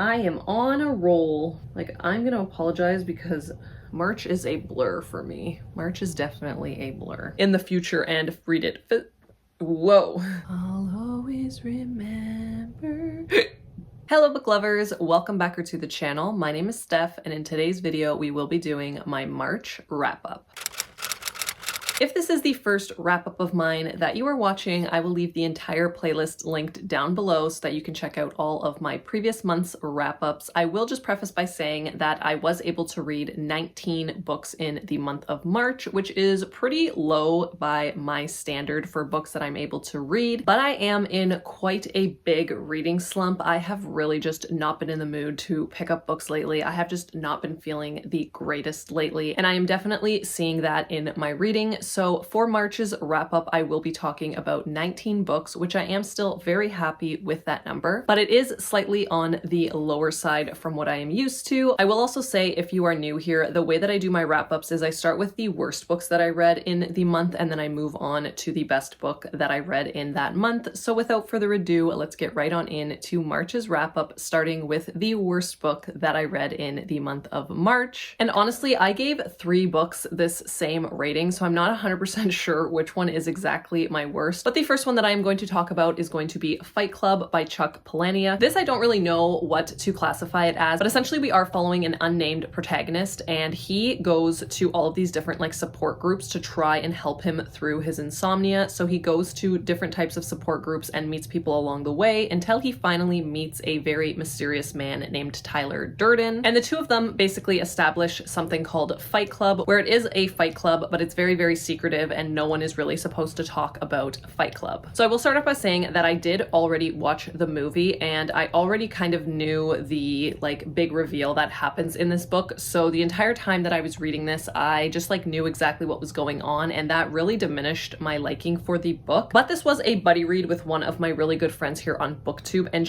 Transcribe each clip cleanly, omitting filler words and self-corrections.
I am on a roll. Like, I'm gonna apologize because March is a blur for me. March is definitely a blur. In the future and read it. Whoa. I'll always remember. Hello book lovers, welcome back to the channel. My name is Steph, and in today's video we will be doing my March wrap-up. If this is the first wrap-up of mine that you are watching, I will leave the entire playlist linked down below so that you can check out all of my previous month's wrap-ups. I will just preface by saying that I was able to read 19 books in the month of March, which is pretty low by my standard for books that I'm able to read, but I am in quite a big reading slump. I have really just not been in the mood to pick up books lately. I have just not been feeling the greatest lately, and I am definitely seeing that in my reading. So for March's wrap up, I will be talking about 19 books, which I am still very happy with that number, but it is slightly on the lower side from what I am used to. I will also say, if you are new here, the way that I do my wrap ups is I start with the worst books that I read in the month, and then I move on to the best book that I read in that month. So without further ado, let's get right on in to March's wrap up, starting with the worst book that I read in the month of March. And honestly, I gave 3 books this same rating, so I'm not 100% sure which one is exactly my worst, but the first one that I am going to talk about is going to be Fight Club by Chuck Palahniuk. This I don't really know what to classify it as, but essentially we are following an unnamed protagonist, and he goes to all of these different like support groups to try and help him through his insomnia. So he goes to different types of support groups and meets people along the way until he finally meets a very mysterious man named Tyler Durden, and the two of them basically establish something called Fight Club, where it is a fight club, but it's very secretive and no one is really supposed to talk about Fight Club. So I will start off by saying that I did already watch the movie, and I already kind of knew the like big reveal that happens in this book. So the entire time that I was reading this, I just like knew exactly what was going on, and that really diminished my liking for the book. But this was a buddy read with one of my really good friends here on BookTube, and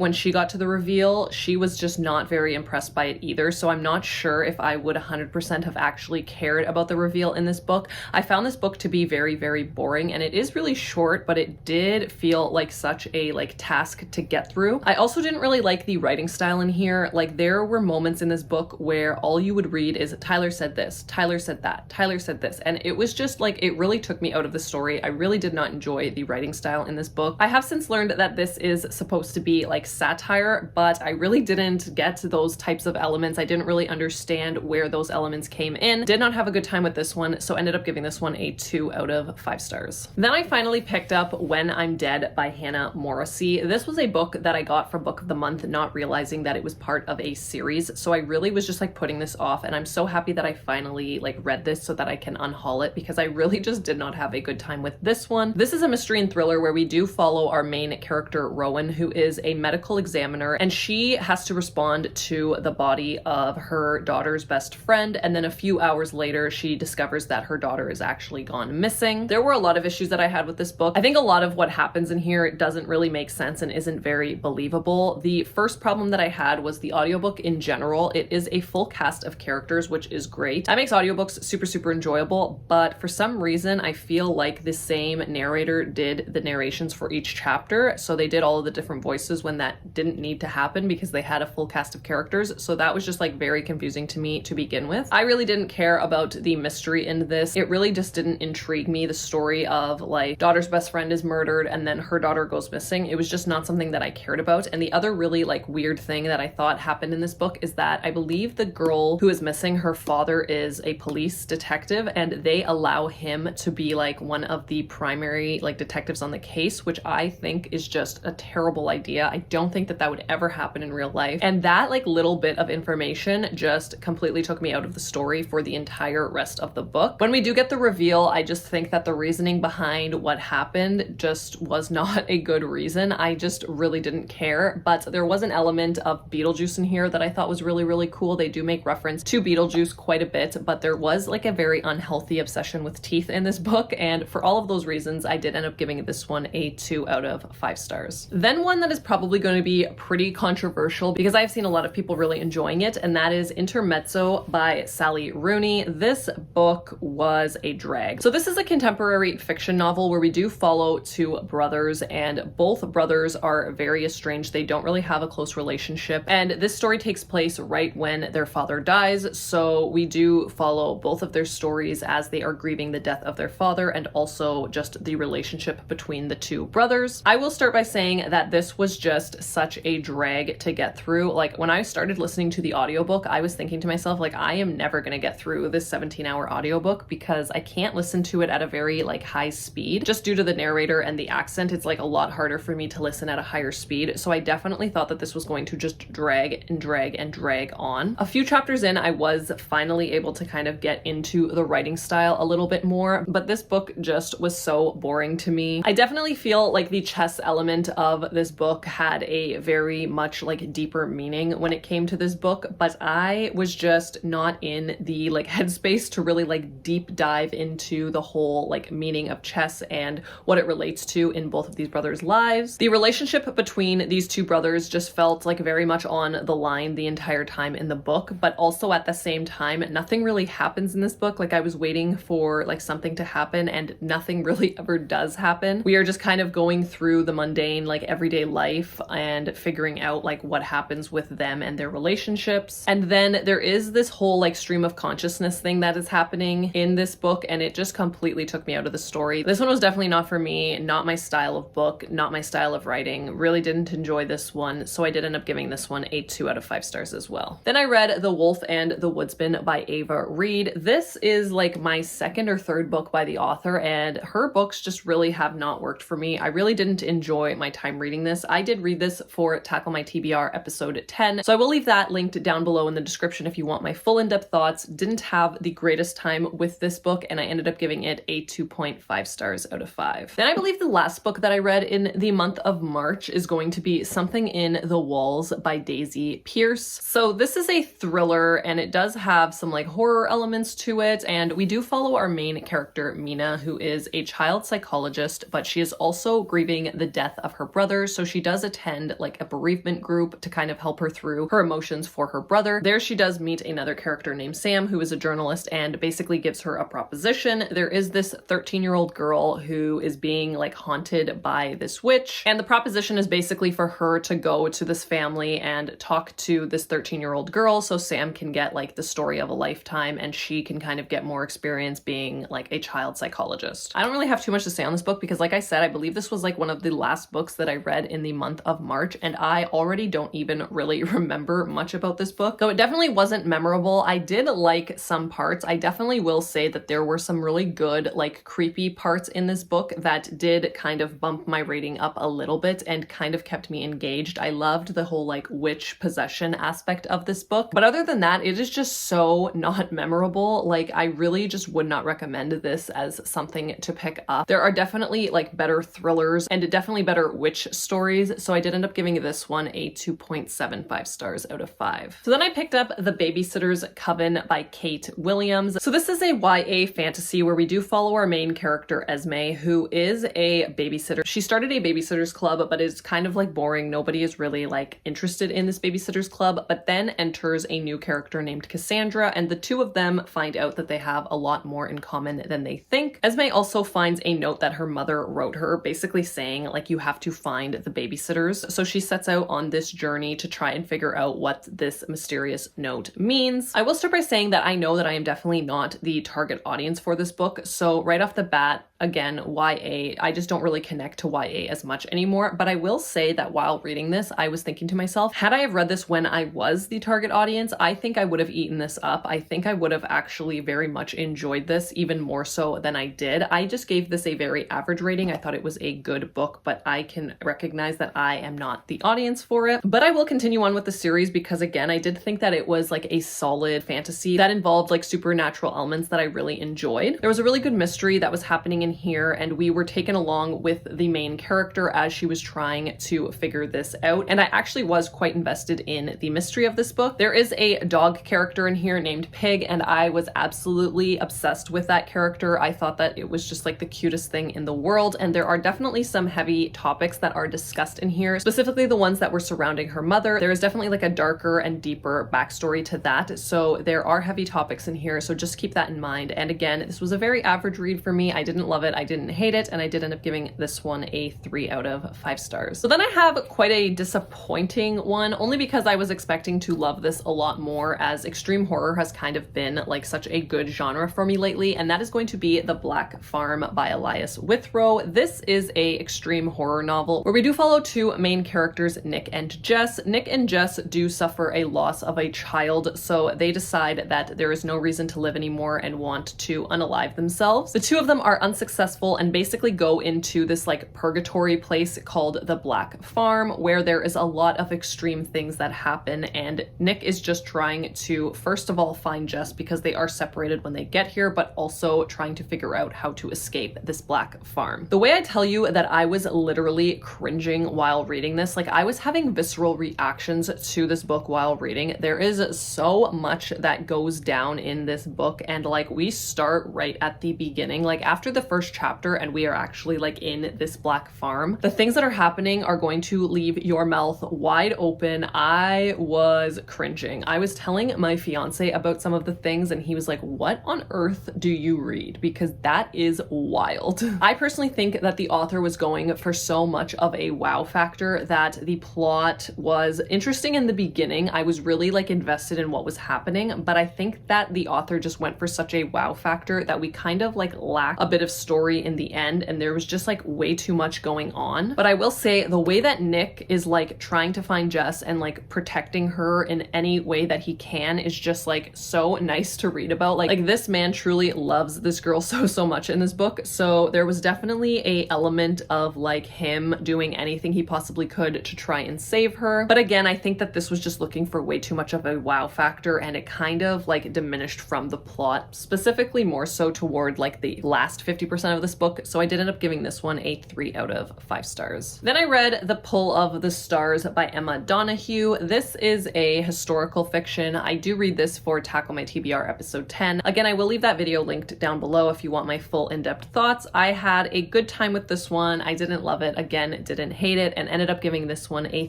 when she got to the reveal, she was just not very impressed by it either. So I'm not sure if I would 100% have actually cared about the reveal in this book. I found this book to be very boring, and it is really short, but it did feel like such a task to get through. I also didn't really like the writing style in here. Like, there were moments in this book where all you would read is Tyler said this, Tyler said that, Tyler said this, and it was just like, it really took me out of the story. I really did not enjoy the writing style in this book. I have since learned that this is supposed to be like satire, but I really didn't get those types of elements. I didn't really understand where those elements came in. Did not have a good time with this one, so ended up giving this one a 2 out of 5 stars. Then I finally picked up When I'm Dead by Hannah Morrissey. This was a book that I got for Book of the Month, not realizing that it was part of a series. So I really was just like putting this off, and I'm so happy that I finally like read this so that I can unhaul it, because I really just did not have a good time with this one. This is a mystery and thriller where we do follow our main character, Rowan, who is a medical examiner, and she has to respond to the body of her daughter's best friend, and then a few hours later she discovers that her daughter is actually gone missing. There were a lot of issues that I had with this book. I think a lot of what happens in here doesn't really make sense and isn't very believable. The first problem that I had was the audiobook in general. It is a full cast of characters, which is great. That makes audiobooks super enjoyable, but for some reason I feel like the same narrator did the narrations for each chapter. So they did all of the different voices when that didn't need to happen because they had a full cast of characters. So that was just like very confusing to me to begin with. I really didn't care about the mystery in this. It really just didn't intrigue me. The story of like daughter's best friend is murdered and then her daughter goes missing, it was just not something that I cared about. And the other really like weird thing that I thought happened in this book is that I believe the girl who is missing, her father is a police detective, and they allow him to be like one of the primary like detectives on the case, which I think is just a terrible idea. I don't think that that would ever happen in real life, and that like little bit of information just completely took me out of the story for the entire rest of the book. When we do get the reveal, I just think that the reasoning behind what happened just was not a good reason. I just really didn't care, but there was an element of Beetlejuice in here that I thought was really cool. They do make reference to Beetlejuice quite a bit, but there was like a very unhealthy obsession with teeth in this book, and for all of those reasons, I did end up giving this one a 2 out of 5 stars. Then one that is probably going to be pretty controversial because I've seen a lot of people really enjoying it, and that is Intermezzo by Sally Rooney. This book was was a drag. So this is a contemporary fiction novel where we do follow two brothers, and both brothers are very estranged. They don't really have a close relationship, and this story takes place right when their father dies, so we do follow both of their stories as they are grieving the death of their father and also just the relationship between the two brothers. I will start by saying that this was just such a drag to get through. Like, when I started listening to the audiobook, I was thinking to myself, like, I am never gonna get through this 17-hour audiobook because I can't listen to it at a very like high speed. Just due to the narrator and the accent, it's like a lot harder for me to listen at a higher speed. So I definitely thought that this was going to just drag and drag and drag on. A few chapters in, I was finally able to kind of get into the writing style a little bit more, but this book just was so boring to me. I definitely feel like the chess element of this book had a very much like deeper meaning when it came to this book, but I was just not in the like headspace to really like deep dive into the whole like meaning of chess and what it relates to in both of these brothers' lives. The relationship between these two brothers just felt like very much on the line the entire time in the book, but also at the same time, nothing really happens in this book. Like, I was waiting for like something to happen and nothing really ever does happen. We are just kind of going through the mundane like everyday life and figuring out like what happens with them and their relationships. And then there is this whole like stream of consciousness thing that is happening in this book, and it just completely took me out of the story. This one was definitely not for me, not my style of book, not my style of writing. Really didn't enjoy this one, so I did end up giving this one a 2 out of 5 stars as well. Then I read The Wolf and the Woodsman by Ava Reed. This is like my second or third book by the author, and her books just really have not worked for me. I really didn't enjoy my time reading this. I did read this for Tackle My TBR episode 10, so I will leave that linked down below in the description if you want my full in-depth thoughts. Didn't have the greatest time with this book, and I ended up giving it a 2.5 stars out of 5. Then I believe the last book that I read in the month of March is going to be Something in the Walls by Daisy Pierce. So this is a thriller, and it does have some like horror elements to it, and we do follow our main character Mina, who is a child psychologist, but she is also grieving the death of her brother, so she does attend like a bereavement group to kind of help her through her emotions for her brother. There she does meet another character named Sam, who is a journalist and basically gives her a proposition. There is this 13-year-old girl who is being like haunted by this witch, and the proposition is basically for her to go to this family and talk to this 13-year-old girl so Sam can get like the story of a lifetime and she can kind of get more experience being like a child psychologist. I don't really have too much to say on this book because, like I said, I believe this was like one of the last books that I read in the month of March, and I already don't even really remember much about this book. Though it definitely wasn't memorable, I did like some parts. I definitely will say that there were some really good like creepy parts in this book that did kind of bump my rating up a little bit and kind of kept me engaged. I loved the whole like witch possession aspect of this book, but other than that, it is just so not memorable. Like, I really just would not recommend this as something to pick up. There are definitely like better thrillers and definitely better witch stories, so I did end up giving this one a 2.75 stars out of 5. So then I picked up The Babysitters Coven by Kate Williams. So this is a YA fantasy where we do follow our main character Esme, who is a babysitter. She started a babysitters club, but is kind of like boring. Nobody is really like interested in this babysitters club, but then enters a new character named Cassandra, and the two of them find out that they have a lot more in common than they think. Esme also finds a note that her mother wrote her, basically saying like, you have to find the babysitters. So she sets out on this journey to try and figure out what this mysterious note means. I will start by saying that I know that I am definitely not the target audience for this book, so right off the bat, again, YA, I just don't really connect to YA as much anymore, but I will say that while reading this, I was thinking to myself, had I have read this when I was the target audience, I think I would have eaten this up. I think I would have actually very much enjoyed this, even more so than I did. I just gave this a very average rating. I thought it was a good book, but I can recognize that I am not the audience for it. But I will continue on with the series because, again, I did think that it was like a solid fantasy that involved like supernatural elements that I really enjoyed. There was a really good mystery that was happening in here, and we were taken along with the main character as she was trying to figure this out, and I actually was quite invested in the mystery of this book. There is a dog character in here named Pig, and I was absolutely obsessed with that character. I thought that it was just like the cutest thing in the world, and there are definitely some heavy topics that are discussed in here, specifically the ones that were surrounding her mother. There is definitely like a darker and deeper backstory to that, so there are heavy topics in here, so just keep that in mind And again, this was a very average read for me. I didn't love it, I didn't hate it, and I did end up giving this one a 3 out of 5 stars. So then I have quite a disappointing one, only because I was expecting to love this a lot more, as extreme horror has kind of been like such a good genre for me lately, and that is going to be The Black Farm by Elias Withrow. This is a extreme horror novel where we do follow two main characters, Nick and Jess. Nick and Jess do suffer a loss of a child, so they decide that there is no reason to live anymore and want to unalive themselves. The two of them are unsuccessful and basically go into this like purgatory place called the Black Farm, where there is a lot of extreme things that happen, and Nick is just trying to first of all find Jess because they are separated when they get here, but also trying to figure out how to escape this Black Farm. The way I tell you that I was literally cringing while reading this, like I was having visceral reactions to this book while reading. There is so much that goes down in this book, and like we start right at the beginning, like after the first chapter, and we are actually like in this Black Farm. The things that are happening are going to leave your mouth wide open. I was cringing. I was telling my fiance about some of the things and he was like, what on earth do you read? Because that is wild. I personally think that the author was going for so much of a wow factor, that the plot was interesting in the beginning. I was really like invested in what was happening, but I think that the author just went for such a wow factor that we kind of like lacked a bit of story in the end, and there was just like way too much going on. But I will say the way that Nick is like trying to find Jess and like protecting her in any way that he can is just like so nice to read about. Like this man truly loves this girl so much in this book. So there was definitely a element of like him doing anything he possibly could to try and save her. But again, I think that this was just looking for way too much of a wow factor, and it kind of like diminished from the plot, specifically more so toward like the last 50% of this book. So I did end up giving this one a 3 out of 5 stars. Then I read The Pull of the Stars by Emma Donoghue. This is a historical fiction. I do read this for Tackle My TBR episode 10. Again, I will leave that video linked down below if you want my full in-depth thoughts. I had a good time with this one. I didn't love it. Again, didn't hate it, and ended up giving this one a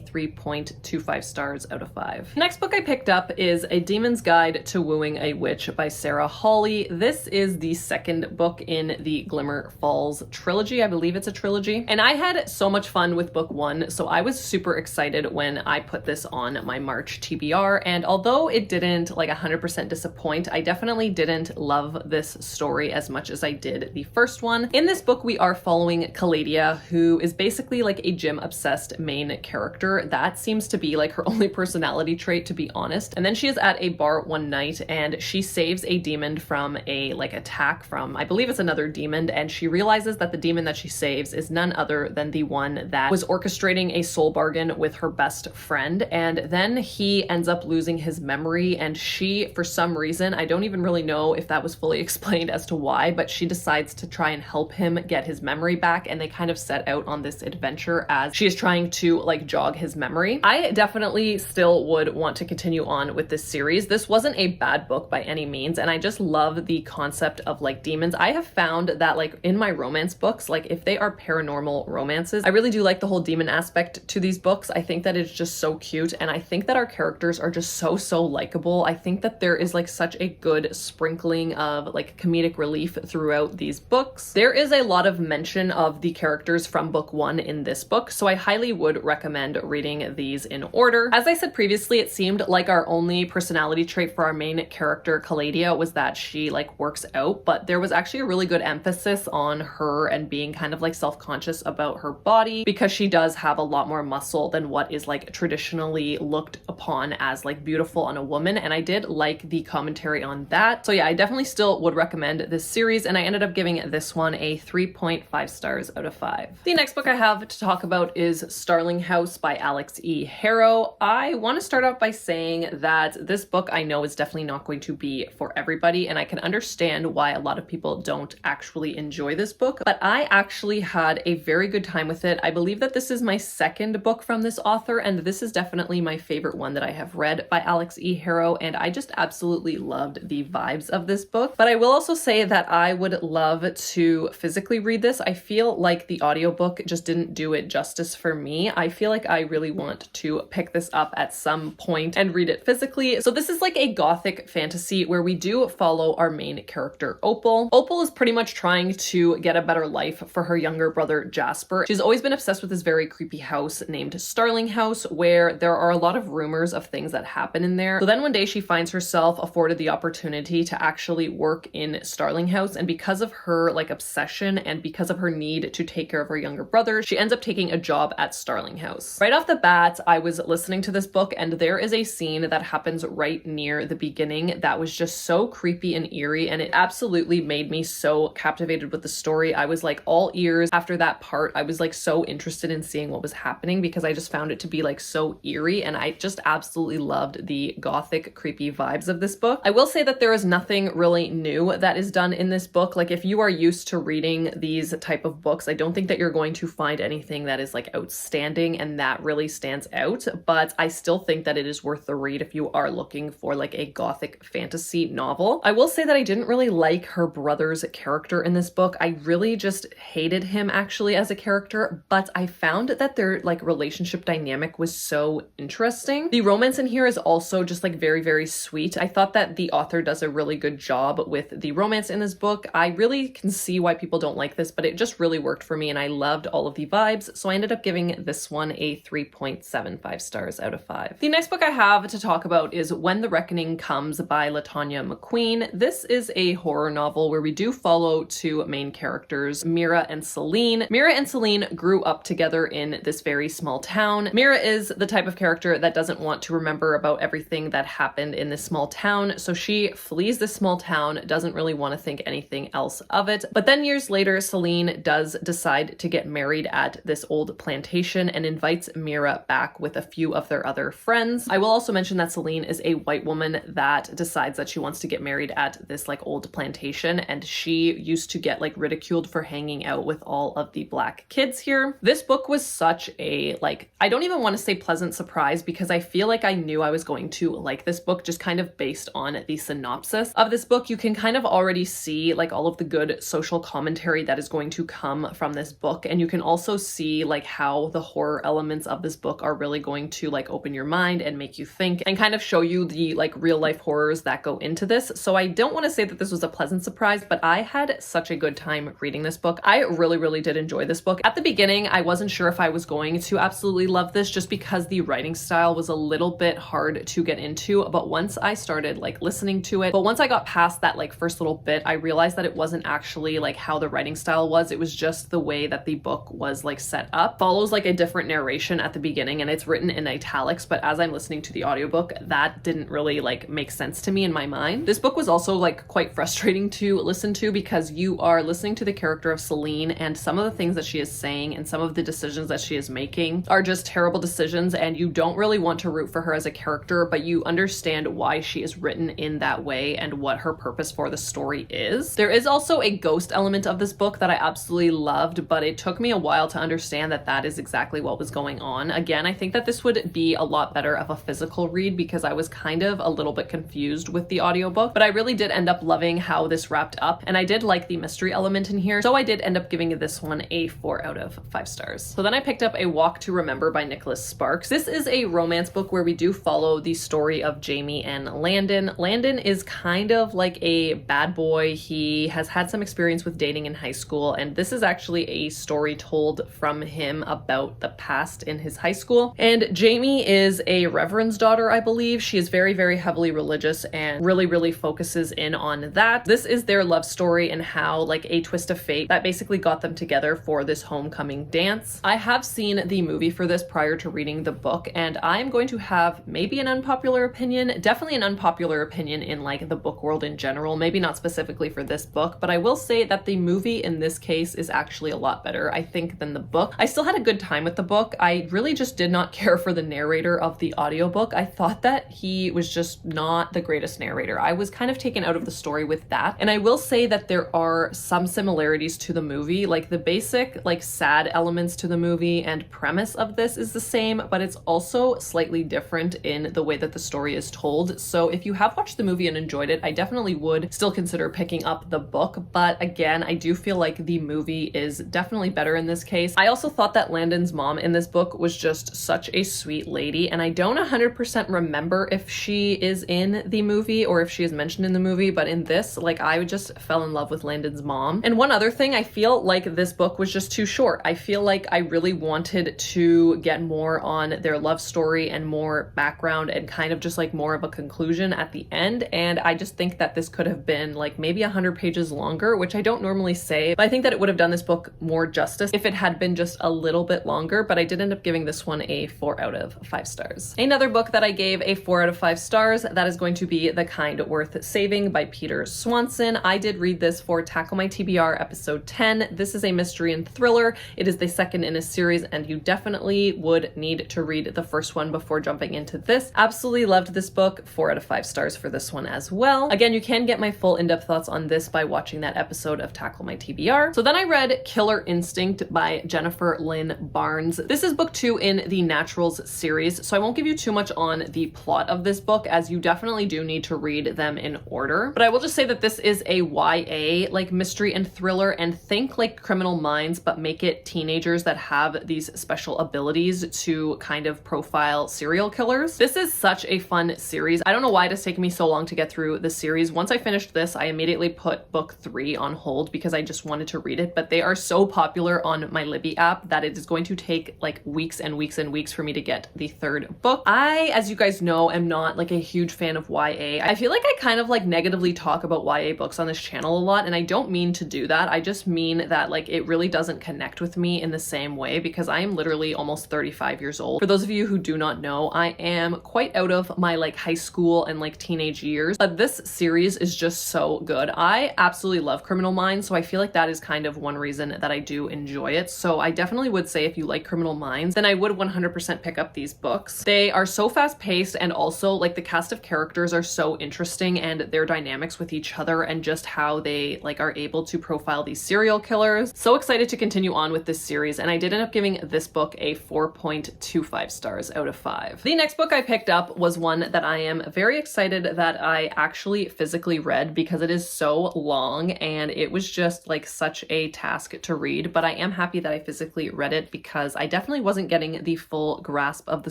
3.25 stars out of 5. The next book I picked up is A Demon's Guide to Wooing a Witch by Sarah Hawley. This is the second book in the Glimmer Falls trilogy. I believe it's a trilogy. And I had so much fun with book one, so I was super excited when I put this on my March TBR. And although it didn't like 100% disappoint, I definitely didn't love this story as much as I did the first one. In this book, we are following Caladia, who is basically like a gym-obsessed main character. That seems to be like her only personality trait, to be honest. And then she is at a bar one night and she saves a demon from a like attack from, I believe it's another demon, and she realizes that the demon that she saves is none other than the one that was orchestrating a soul bargain with her best friend. And then he ends up losing his memory, and she, for some reason, I don't even really know if that was fully explained as to why, but she decides to try and help him get his memory back, and they kind of set out on this adventure as she is trying to like jog his memory. I definitely still would want to continue on with this series. This wasn't a bad book by any means, and I just love the concept of like demons. I have found that like in my romance books, like if they are paranormal romances, I really do like the whole demon aspect to these books. I think that it's just so cute, and I think that our characters are just so likable. I think that there is like such a good sprinkling of like comedic relief throughout these books. There is a lot of mention of the characters from book one in this book, so I highly would recommend reading these in order. As I said previously, it seemed like our only personality trait for our main character, Caladia, was that she like works out, but there was actually a really good emphasis on her and being kind of like self-conscious about her body, because she does have a lot more muscle than what is like traditionally looked upon as like beautiful on a woman, and I did like the commentary on that. So yeah, I definitely still would recommend this series, and I ended up giving this one a 3.5 stars out of 5. The next book I have to talk about is Starling House by Alex E. Harrow. I want to start off by saying that this book I know is definitely not going to be for everybody, and I can understand why a lot of people don't actually enjoy this book, but I actually had a very good time with it. I believe that this is my second book from this author, and this is definitely my favorite one that I have read by Alex E. Harrow, and I just absolutely loved the vibes of this book. But I will also say that I would love to physically read this. I feel like the audiobook just didn't do it justice for me. I feel like I really want to pick this up at some point and read it physically. So this is like a gothic fantasy where we do follow our main character, Opal. Opal is pretty much trying to get a better life for her younger brother, Jasper. She's always been obsessed with this very creepy house named Starling House, where there are a lot of rumors of things that happen in there. So then one day she finds herself afforded the opportunity to actually work in Starling House, and because of her like obsession and because of her need to take care of her younger brother, she ends up taking a job at Starling House. Right off the bat, I was listening to this book and there is a scene that happens right near the beginning that was just so creepy and eerie, and it absolutely made me so captivated with the story. I was like all ears after that part. I was like so interested in seeing what was happening because I just found it to be like so eerie, and I just absolutely loved the gothic creepy vibes of this book. I will say that there is nothing really new that is done in this book. Like if you are used to reading these type of books, I don't think that you're going to find anything that is like outstanding and that really stands out, but I still think that it is worth the read if you are looking for like a gothic fantasy novel. I will say that I didn't really like her brother's character in this book. I really just hated him actually as a character, but I found that their like relationship dynamic was so interesting. The romance in here is also just like very, very sweet. I thought that the author does a really good job with the romance in this book. I really can see why people don't like this, but it just really worked for me and I loved all of the vibes. So I ended up giving this one a 3.75 stars out of 5. The next book I have to talk about is When the Reckoning Comes by LaTanya McQueen. This is a horror novel where we do follow two main characters, Mira and Celine. Mira and Celine grew up together in this very small town. Mira is the type of character that doesn't want to remember about everything that happened in this small town, so she flees this small town, doesn't really want to think anything else of it. But then years later, Celine does decide to get married at this old plantation and invites Mira back with a few of their other friends. I will also mention that Celine is a white woman that decides that she wants to get married at this like old plantation, and she used to get like ridiculed for hanging out with all of the black kids here. This book was such a like, I don't even want to say pleasant surprise because I feel like I knew I was going to like this book just kind of based on the synopsis of this book. You can kind of already see like all of the good social commentary that is going to come from this book, and you can also see like how the horror elements of this book are really going to like open your mind and make you think and kind of show you the like real life horrors that go into this. So I don't want to say that this was a pleasant surprise, but I had such a good time reading this book. I really did enjoy this book. At the beginning, I wasn't sure if I was going to absolutely love this just because the writing style was a little bit hard to get into, but once I started like listening to it, but once I got past that like first little bit, I realized that it wasn't actually like how the writing style was. It was just the way that the book was like set up. Follows like a different narration at the beginning and it's written in italics, but as I'm listening to the audiobook, that didn't really like make sense to me in my mind. This book was also like quite frustrating to listen to because you are listening to the character of Celine and some of the things that she is saying and some of the decisions that she is making are just terrible decisions, and you don't really want to root for her as a character, but you understand why she is written in that way and what her purpose for the story is. There is also a ghost element of this book that I absolutely loved, but it took me a while to understand that that is exactly what was going on. Again, I think that this would be a lot better of a physical read because I was kind of a little bit confused with the audiobook, but I really did end up loving how this wrapped up, and I did like the mystery element in here, so I did end up giving this one a 4 out of 5 stars. So then I picked up A Walk to Remember by Nicholas Sparks. This is a romance book where we do follow the story of Jamie and Landon. Landon is kind of like a bad boy. He has had some experience with dating in high school, and this is actually a story told from him about the past in his high school. And Jamie is a reverend's daughter, I believe. She is very heavily religious and really focuses in on that. This is their love story and how like a twist of fate that basically got them together for this homecoming dance. I have seen the movie for this prior to reading the book, and I'm going to have maybe an unpopular opinion, definitely an unpopular opinion in like the book world in general, maybe not specifically for this book, but I will say that the movie in this case is actually a lot better, I think, than the book. I still had a good time with the book. I really just did not care for the narrator of the audiobook. I thought that he was just not the greatest narrator. I was kind of taken out of the story with that. And I will say that there are some similarities to the movie, like the basic like sad elements to the movie and premise of this is the same, but it's also slightly different in the way that the story is told. So if you have watched the movie and enjoyed it, I definitely would still consider picking up the book. But again, I do feel like the movie is definitely better in this case. I also thought that Landon's mom in this book was just such a sweet lady, and I don't 100% remember if she is in the movie or if she is mentioned in the movie. movie, but in this, like, I just fell in love with Landon's mom. And one other thing, I feel like this book was just too short. I feel like I really wanted to get more on their love story and more background and kind of just like more of a conclusion at the end. And I just think that this could have been like maybe 100 pages longer, which I don't normally say, but I think that it would have done this book more justice if it had been just a little bit longer. But I did end up giving this one a 4 out of 5 stars. Another book that I gave a 4 out of 5 stars, that is going to be The Kind Worth Saving by Peter Swanson. I did read this for Tackle My TBR episode 10. This is a mystery and thriller. It is the second in a series, and you definitely would need to read the first one before jumping into this. Absolutely loved this book. 4 out of 5 stars for this one as well. Again, you can get my full in-depth thoughts on this by watching that episode of Tackle My TBR. So then I read Killer Instinct by Jennifer Lynn Barnes. This is book 2 in the Naturals series, so I won't give you too much on the plot of this book, as you definitely do need to read them in order. But I will just say that this is a YA like mystery and thriller, and think like Criminal Minds, but make it teenagers that have these special abilities to kind of profile serial killers. This is such a fun series. I don't know why it has taken me so long to get through the series. Once I finished this, I immediately put book 3 on hold because I just wanted to read it, but they are so popular on my Libby app that it is going to take like weeks and weeks and weeks for me to get the 3rd book. I, as you guys know, am not like a huge fan of YA. I feel like I kind of like negatively talk about YA books on this channel a lot, and I don't mean to do that. I just mean that like it really doesn't connect with me in the same way, because I am literally almost 35 years old. For those of you who do not know, I am quite out of my like high school and like teenage years, but this series is just so good. I absolutely love Criminal Minds, so I feel like that is kind of one reason that I do enjoy it. So I definitely would say if you like Criminal Minds, then I would 100% pick up these books. They are so fast paced, and also like the cast of characters are so interesting, and their dynamics with each other and just how they like are able to profile these serial killers. So excited to continue on with this series, and I did end up giving this book a 4.25 stars out of 5. The next book I picked up was one that I am very excited that I actually physically read, because it is so long and it was just like such a task to read, but I am happy that I physically read it because I definitely wasn't getting the full grasp of the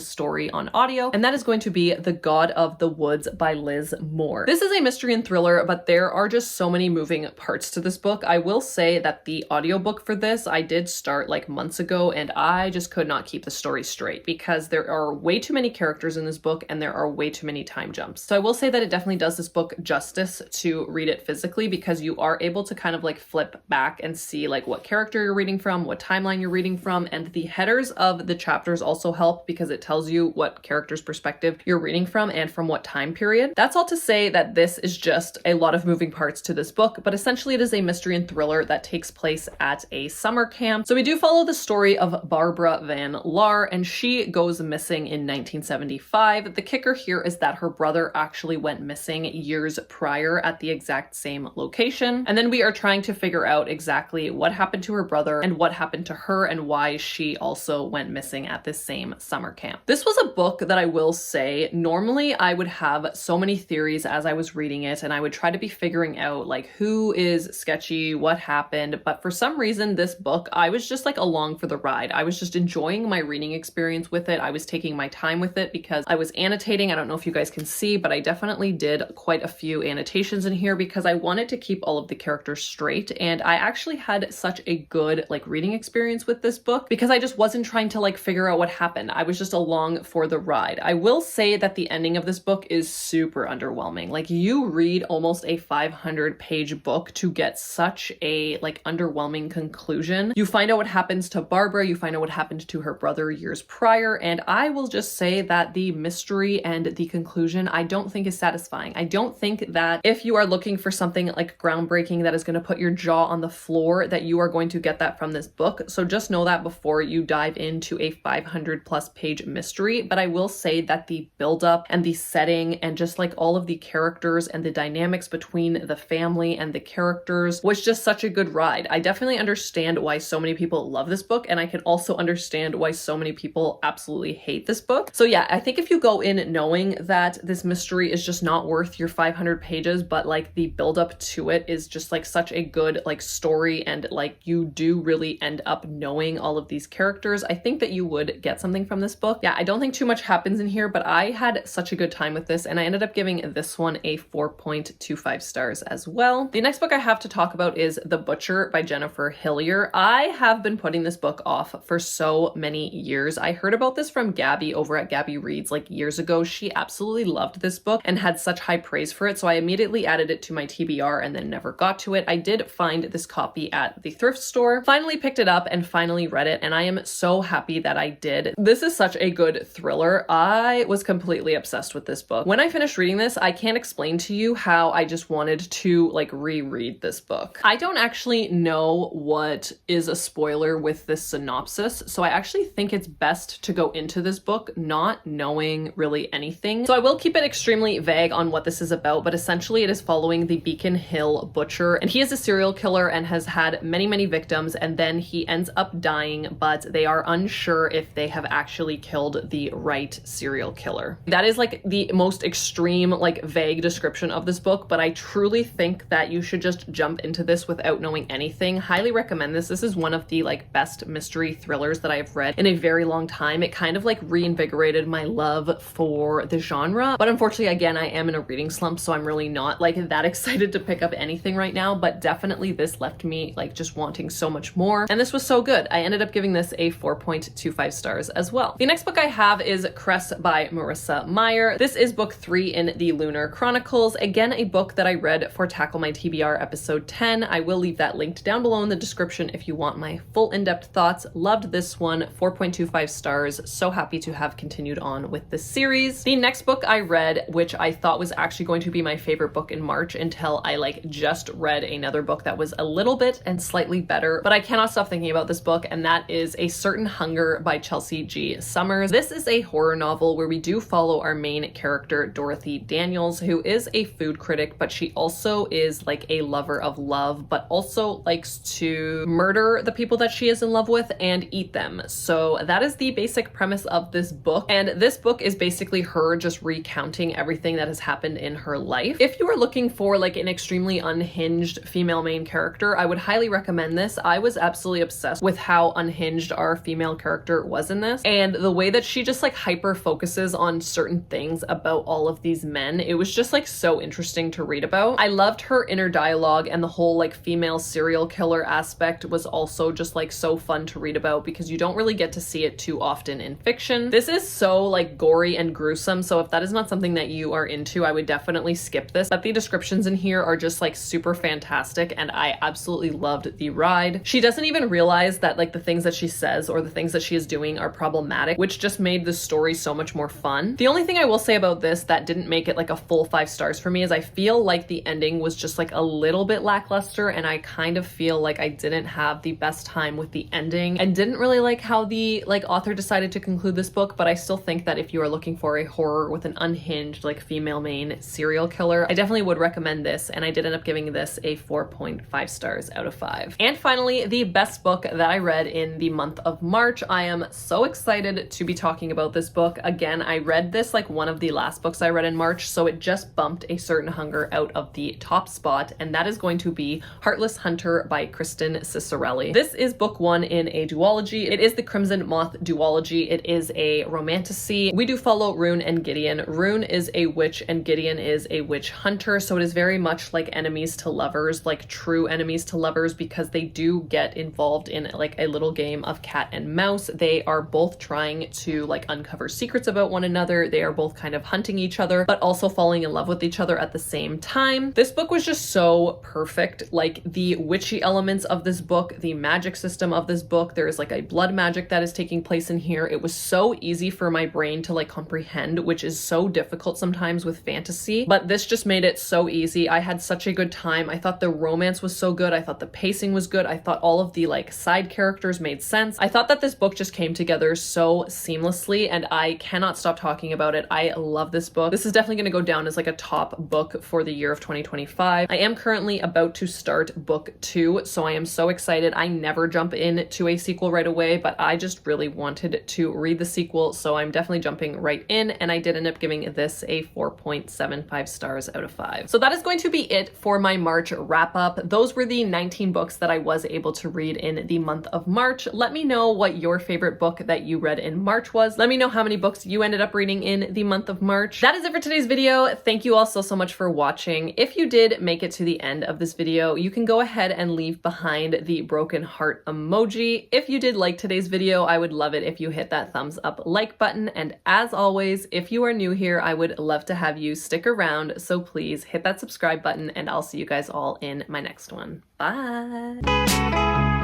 story on audio, and that is going to be The God of the Woods by Liz Moore. This is a mystery and thriller, but there are just so many moving parts to this book. I will say that the audiobook for this I did start like months ago, and I just could not keep the story straight because there are way too many characters in this book and there are way too many time jumps. So I will say that it definitely does this book justice to read it physically, because you are able to kind of like flip back and see like what character you're reading from, what timeline you're reading from, and the headers of the chapters also help because it tells you what character's perspective you're reading from and from what time period. That's all to say that this is just a lot of moving parts to this book, but essentially it is a mystery and thriller that takes place at a summer camp. So we do follow the story of Barbara Van Laar, and she goes missing in 1975. The kicker here is that her brother actually went missing years prior at the exact same location. And then we are trying to figure out exactly what happened to her brother and what happened to her and why she also went missing at this same summer camp. This was a book that I will say, normally I would have so many theories as I was reading it, and I would try to be figuring out like who is sketchy, what happened, but for some reason this book, I was just like along for the ride. I was just enjoying my reading experience with it. I was taking my time with it because I was annotating. I don't know if you guys can see, but I definitely did quite a few annotations in here because I wanted to keep all of the characters straight, and I actually had such a good like reading experience with this book because I just wasn't trying to like figure out what happened. I was just along for the ride. I will say that the ending of this book is super underwhelming. Like, you read almost a 500-page book to get such a like underwhelming conclusion. You find out what happens to Barbara, you find out what happened to her brother years prior, and I will just say that the mystery and the conclusion I don't think is satisfying. I don't think that if you are looking for something like groundbreaking that is going to put your jaw on the floor, that you are going to get that from this book. So just know that before you dive into a 500+ page mystery. But I will say that the buildup and the setting and just like all of the characters and the dynamics between the family and the characters was just such a good ride. I definitely understand why so many people love this book, and I can also understand why so many people absolutely hate this book. So yeah, I think if you go in knowing that this mystery is just not worth your 500 pages, but like the buildup to it is just like such a good like story, and like you do really end up knowing all of these characters, I think that you would get something from this book. Yeah, I don't think too much happens in here, but I had such a good time with this, and I ended up giving this one a 4. 4.25 stars as well. The next book I have to talk about is The Butcher by Jennifer Hillier. I have been putting this book off for so many years. I heard about this from Gabby over at Gabby Reads like years ago. She absolutely loved this book and had such high praise for it, so I immediately added it to my TBR and then never got to it. I did find this copy at the thrift store, finally picked it up and finally read it, and I am so happy that I did. This is such a good thriller. I was completely obsessed with this book. When I finished reading this, I can't explain to you how I just wanted to like reread this book. I don't actually know what is a spoiler with this synopsis, so I actually think it's best to go into this book not knowing really anything. So I will keep it extremely vague on what this is about, but essentially it is following the Beacon Hill Butcher, and he is a serial killer and has had many victims, and then he ends up dying, but they are unsure if they have actually killed the right serial killer. That is like the most extreme, like vague description of this book, but I truly think that you should just jump into this without knowing anything. Highly recommend this. This is one of the like best mystery thrillers that I've read in a very long time. It kind of like reinvigorated my love for the genre, but unfortunately, again, I am in a reading slump, so I'm really not like that excited to pick up anything right now, but definitely this left me like just wanting so much more, and this was so good. I ended up giving this a 4.25 stars as well. The next book I have is Cress by Marissa Meyer. This is book 3 in the Lunar Chronicles. Again, a book that I read for Tackle My TBR episode 10. I will leave that linked down below in the description if you want my full in-depth thoughts. Loved this one, 4.25 stars. So happy to have continued on with this series. The next book I read, which I thought was actually going to be my favorite book in March until I like just read another book that was a little bit and slightly better, but I cannot stop thinking about this book, and that is A Certain Hunger by Chelsea G. Summers. This is a horror novel where we do follow our main character, Dorothy Daniels, who is a food critic, but she also is like a lover of love, but also likes to murder the people that she is in love with and eat them. So that is the basic premise of this book, and this book is basically her just recounting everything that has happened in her life. If you are looking for like an extremely unhinged female main character, I would highly recommend this. I was absolutely obsessed with how unhinged our female character was in this, and the way that she just like hyper focuses on certain things about all of these men. It was just like so interesting to read about. I loved her inner dialogue, and the whole like female serial killer aspect was also just like so fun to read about because you don't really get to see it too often in fiction. This is so like gory and gruesome, so if that is not something that you are into, I would definitely skip this. But the descriptions in here are just like super fantastic, and I absolutely loved the ride. She doesn't even realize that like the things that she says or the things that she is doing are problematic, which just made the story so much more fun. The only thing I will say about this that didn't make it like a full 5 stars for me is I feel like the ending was just like a little bit lackluster, and I kind of feel like I didn't have the best time with the ending and didn't really like how the like author decided to conclude this book. But I still think that if you are looking for a horror with an unhinged like female main serial killer, I definitely would recommend this, and I did end up giving this a 4.5 stars out of 5. And finally, the best book that I read in the month of March. I am so excited to be talking about this book. Again, I read this like one of the last books I read in March, so it just bumped A Certain Hunger out of the top spot, and that is going to be Heartless Hunter by Kristen Cicerelli. This is book 1 in a duology. It is the Crimson Moth duology. It is a romantasy. We do follow Rune and Gideon. Rune is a witch and Gideon is a witch hunter, so it is very much like enemies to lovers, like true enemies to lovers, because they do get involved in like a little game of cat and mouse. They are both trying to like uncover secrets about one another. They are both kind of hunting each other, but also falling in love with each other at the same time. This book was just so perfect. Like the witchy elements of this book, the magic system of this book, there is like a blood magic that is taking place in here. It was so easy for my brain to like comprehend, which is so difficult sometimes with fantasy, but this just made it so easy. I had such a good time. I thought the romance was so good. I thought the pacing was good. I thought all of the like side characters made sense. I thought that this book just came together so seamlessly, and I cannot stop talking about it. I love this book. This is definitely going to go down as like a top book for the year of 2025. I am currently about to start book 2, so I am so excited. I never jump into a sequel right away, but I just really wanted to read the sequel, so I'm definitely jumping right in, and I did end up giving this a 4.75 stars out of 5. So that is going to be it for my March wrap up. Those were the 19 books that I was able to read in the month of March. Let me know what your favorite book that you read in March was. Let me know how many books you ended up reading in the month of March. That is it for today's video. Thank you all so so much for watching. If you did make it to the end of this video, you can go ahead and leave behind the broken heart emoji. If you did like today's video, I would love it if you hit that thumbs up like button. And as always, if you are new here, I would love to have you stick around. So please hit that subscribe button and I'll see you guys all in my next one. Bye.